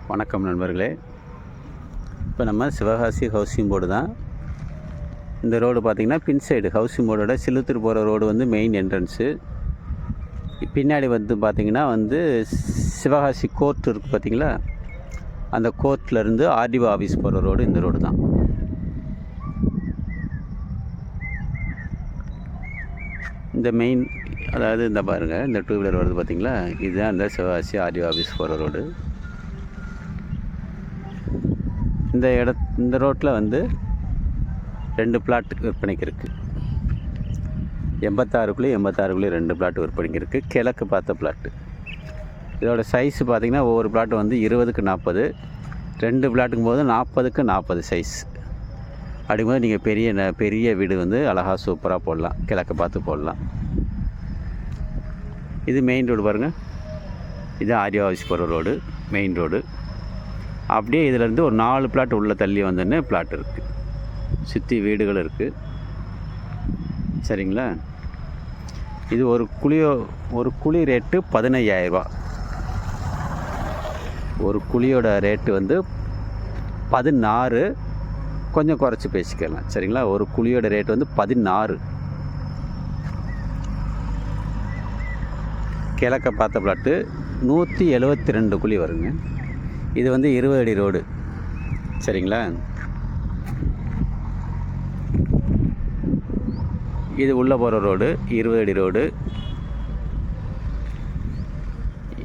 வணக்கம் நண்பர்களே. இப்போ நம்ம சிவகாசி ஹவுசிங் போர்டு தான். இந்த ரோடு பார்த்திங்கன்னா பின் சைடு ஹவுசிங் போர்டோட சிலுத்தூர் போகிற ரோடு வந்து மெயின் என்ட்ரன்ஸு. பின்னாடி வந்து பார்த்திங்கன்னா சிவகாசி கோர்ட் இருக்குது பார்த்திங்களா, அந்த கோர்ட்லேருந்து ஆர்டிஓ ஆஃபீஸ் போகிற ரோடு இந்த ரோடு தான். இந்த மெயின் அதாவது இந்த பாருங்கள், இந்த டூ வீலர் வருது பார்த்திங்களா, இதுதான் இந்த சிவகாசி ஆர்டிஓ ஆஃபீஸ் போகிற ரோடு. இந்த ரோட்டில் வந்து 2 பிளாட் விற்பனைக்கு இருக்குது. 86 2 பிளாட் விற்பனைக்கு இருக்குது. கிழக்கு பார்த்த பிளாட்டு. இதோட சைஸு பார்த்திங்கன்னா ஒவ்வொரு பிளாட்டு வந்து 20க்கு 40, 2 பிளாட்டுக்கும் போது 40க்கு 40 சைஸ். அப்படிங்கும்போது நீங்கள் பெரிய வீடு வந்து அழகாக சூப்பராக போடலாம், கிழக்கு பார்த்து போடலாம். இது மெயின் ரோடு பாருங்கள், இது ஆர்டிஓ ஆஃபீஸ் போகிற ரோடு, மெயின் ரோடு. அப்படியே இதிலேருந்து ஒரு 4 பிளாட் உள்ளே தள்ளி வந்தோன்னே பிளாட் இருக்குது, சுற்றி வீடுகள் இருக்குது. சரிங்களா? இது ஒரு குழி ரேட்டு 15,000 ரூபா. ஒரு குழியோட ரேட்டு வந்து 16, கொஞ்சம் குறைச்சி பேசிக்கலாம். சரிங்களா? ஒரு குழியோட ரேட்டு வந்து 16. கிழக்க பார்த்த பிளாட்டு 172 குழி வருங்க. இது வந்து 20 அடி ரோடு. சரிங்களா? இது உள்ளே போகிற ரோடு 20 அடி ரோடு.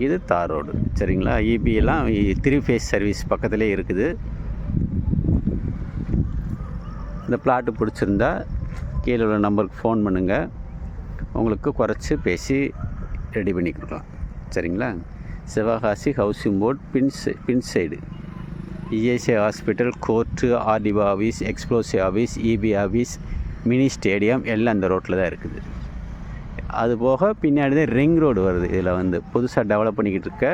இது தார் ரோடு. சரிங்களா? இபி எல்லாம் 3 ஃபேஸ் சர்வீஸ் பக்கத்துலேயே இருக்குது. இந்த பிளாட்டு பிடிச்சிருந்தா கீழே உள்ள நம்பருக்கு ஃபோன் பண்ணுங்கள், உங்களுக்கு குறைச்சி பேசி ரெடி பண்ணி கொடுக்கலாம். சரிங்களா? சிவகாசி ஹவுசிங் போர்ட் பின் side ESI hospital, court, RTO office, explosive office, EB office, mini stadium எல்லாம் அந்த ரோட்டில் தான் இருக்குது. அதுபோக பின்னாடி தான் ரிங் ரோடு வருது. இதில் வந்து புதுசாக டெவலப் பண்ணிக்கிட்டு இருக்க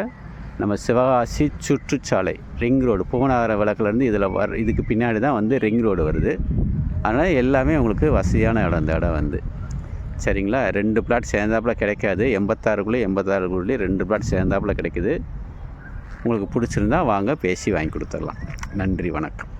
நம்ம சிவகாசி சுற்றுச்சாலை ரிங் ரோடு, புவனகர விளக்குலேருந்து இதுக்கு பின்னாடி தான் வந்து ரிங் ரோடு வருது. அதனால் எல்லாமே உங்களுக்கு வசதியான இடம் இந்த இடம் வந்து. சரிங்களா? 2 பிளாட் சேர்ந்தாப்பில் கிடைக்காது. 86 2 பிளாட் சேர்ந்தாப்பில் கிடைக்குது. உங்களுக்கு பிடிச்சிருந்தா வாங்க, பேசி வாங்கி கொடுத்துடலாம். நன்றி, வணக்கம்.